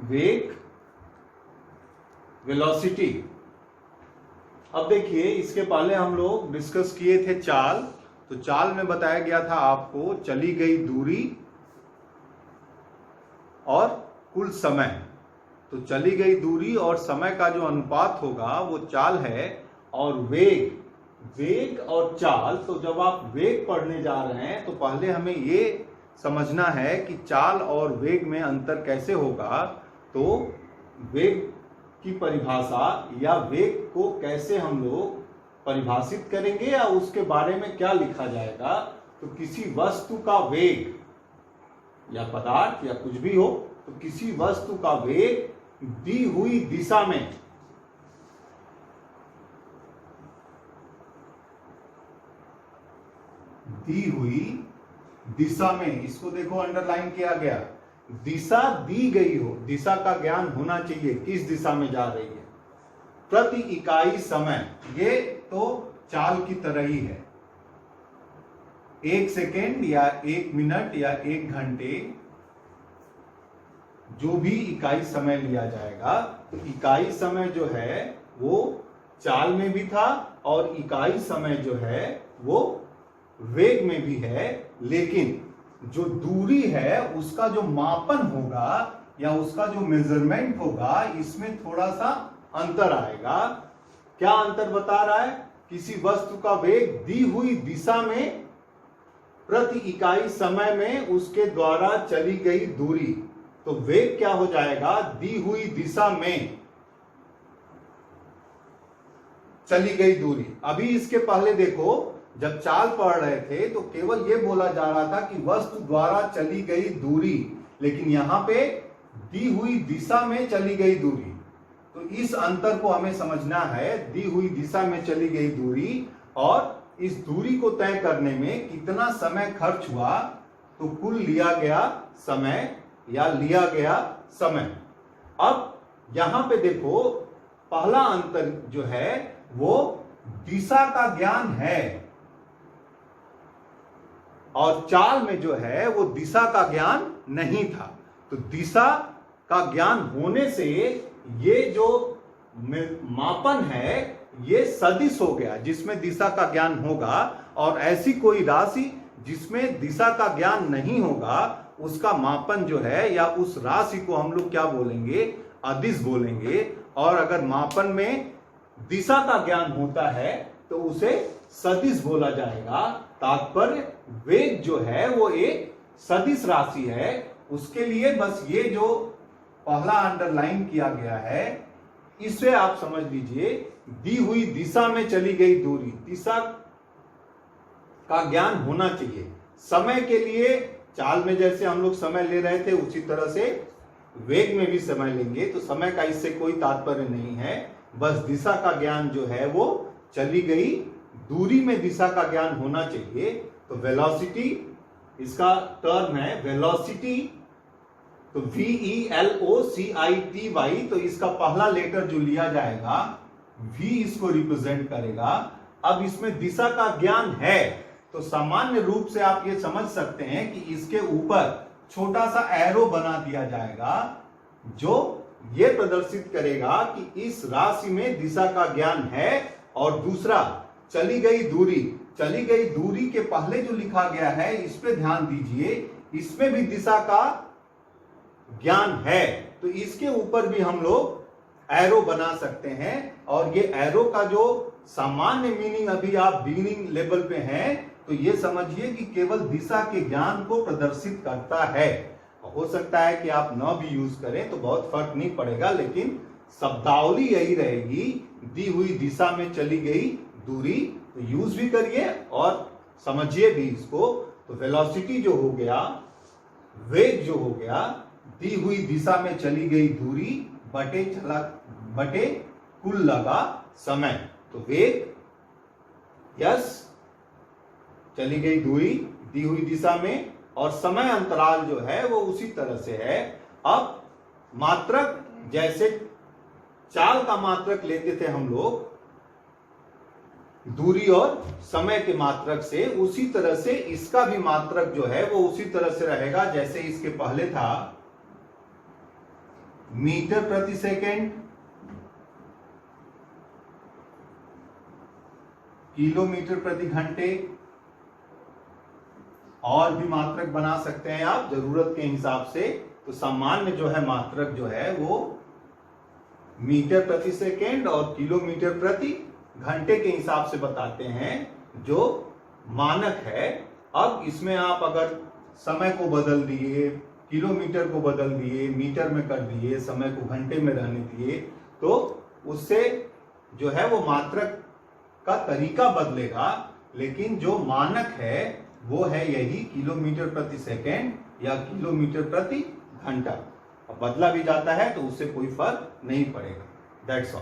वेग, वेलोसिटी। अब देखिए, इसके पहले हम लोग डिस्कस किए थे चाल। तो चाल में बताया गया था आपको चली गई दूरी और कुल समय। तो चली गई दूरी और समय का जो अनुपात होगा वो चाल है। और वेग और चाल, तो जब आप वेग पढ़ने जा रहे हैं तो पहले हमें ये समझना है कि चाल और वेग में अंतर कैसे होगा। तो वेग की परिभाषा या वेग को कैसे हम लोग परिभाषित करेंगे या उसके बारे में क्या लिखा जाएगा। तो किसी वस्तु का वेग या पदार्थ या कुछ भी हो, तो किसी वस्तु का वेग दी हुई दिशा में इसको देखो अंडरलाइन किया गया, दिशा दी गई हो, दिशा का ज्ञान होना चाहिए किस दिशा में जा रही है प्रति इकाई समय। ये तो चाल की तरह ही है। 1 सेकेंड या 1 मिनट या 1 घंटे जो भी इकाई समय लिया जाएगा, तो इकाई समय जो है वो चाल में भी था और इकाई समय जो है वो वेग में भी है। लेकिन जो दूरी है उसका जो मापन होगा या उसका जो मेजरमेंट होगा, इसमें थोड़ा सा अंतर आएगा। क्या अंतर बता रहा है? किसी वस्तु का वेग दी हुई दिशा में प्रति इकाई समय में उसके द्वारा चली गई दूरी। तो वेग क्या हो जाएगा? दी हुई दिशा में चली गई दूरी। अभी इसके पहले देखो, जब चाल पढ़ रहे थे तो केवल यह बोला जा रहा था कि वस्तु द्वारा चली गई दूरी, लेकिन यहां पे दी हुई दिशा में चली गई दूरी। तो इस अंतर को हमें समझना है। दी हुई दिशा में चली गई दूरी और इस दूरी को तय करने में कितना समय खर्च हुआ, तो कुल लिया गया समय या लिया गया समय। अब यहां पे देखो, पहला अंतर जो है वो दिशा का ज्ञान है और चाल में जो है वो दिशा का ज्ञान नहीं था। तो दिशा का ज्ञान होने से ये जो मापन है ये सदिश हो गया जिसमें दिशा का ज्ञान होगा, और ऐसी कोई राशि जिसमें दिशा का ज्ञान नहीं होगा उसका मापन जो है या उस राशि को हम लोग क्या बोलेंगे? अदिश बोलेंगे। और अगर मापन में दिशा का ज्ञान होता है तो उसे सदिश बोला जाएगा। तात्पर्य वेग जो है वो एक सदिश राशि है। उसके लिए बस ये जो पहला अंडरलाइन किया गया है इससे आप समझ लीजिए, दी हुई दिशा में चली गई दूरी, दिशा का ज्ञान होना चाहिए। समय के लिए चाल में जैसे हम लोग समय ले रहे थे उसी तरह से वेग में भी समय लेंगे। तो समय का इससे कोई तात्पर्य नहीं है, बस दिशा का ज्ञान जो है वो चली गई दूरी में दिशा का ज्ञान होना चाहिए। तो वेलोसिटी इसका टर्म है, वेलोसिटी। तो VELOCITY, तो इसका पहला लेटर जो लिया जाएगा V इसको रिप्रेजेंट करेगा। अब इसमें दिशा का ज्ञान है तो सामान्य रूप से आप ये समझ सकते हैं कि इसके ऊपर छोटा सा एरो बना दिया जाएगा जो ये प्रदर्शित करेगा कि इस राशि में दिशा का ज्ञान है। और दूसरा, चली गई दूरी के पहले जो लिखा गया है इस पे ध्यान दीजिए, इसमें भी दिशा का ज्ञान है। तो इसके ऊपर भी हम लोग एरो बना सकते हैं। और ये एरो का जो सामान्य मीनिंग अभी आप बिगिनिंग लेवल पे हैं, तो ये समझिए कि केवल दिशा के ज्ञान को प्रदर्शित करता है। हो सकता है कि आप न भी यूज करें तो बहुत फर्क नहीं पड़ेगा, लेकिन शब्दावली यही रहेगी, दी हुई दिशा में चली गई दूरी। तो यूज भी करिए और समझिए भी इसको। तो वेलोसिटी जो हो गया, वेग जो हो गया, दी हुई दिशा में चली गई दूरी बटे कुल लगा समय। तो वेग यस, चली गई दूरी दी हुई दिशा में, और समय अंतराल जो है वो उसी तरह से है। अब मात्रक, जैसे चाल का मात्रक लेते थे हम लोग दूरी और समय के मात्रक से, उसी तरह से इसका भी मात्रक जो है वो उसी तरह से रहेगा जैसे इसके पहले था। मीटर प्रति सेकेंड, किलोमीटर प्रति घंटे, और भी मात्रक बना सकते हैं आप जरूरत के हिसाब से। तो सामान्य जो है मात्रक जो है वो मीटर प्रति सेकेंड और किलोमीटर प्रति घंटे के हिसाब से बताते हैं जो मानक है। अब इसमें आप अगर समय को बदल दिए, किलोमीटर को बदल दिए, मीटर में कर दिए, समय को घंटे में रहने दिए, तो उससे जो है वो मात्रक का तरीका बदलेगा, लेकिन जो मानक है वो है यही किलोमीटर प्रति सेकेंड या किलोमीटर प्रति घंटा। बदला भी जाता है तो उससे कोई फर्क नहीं पड़ेगा। That's all.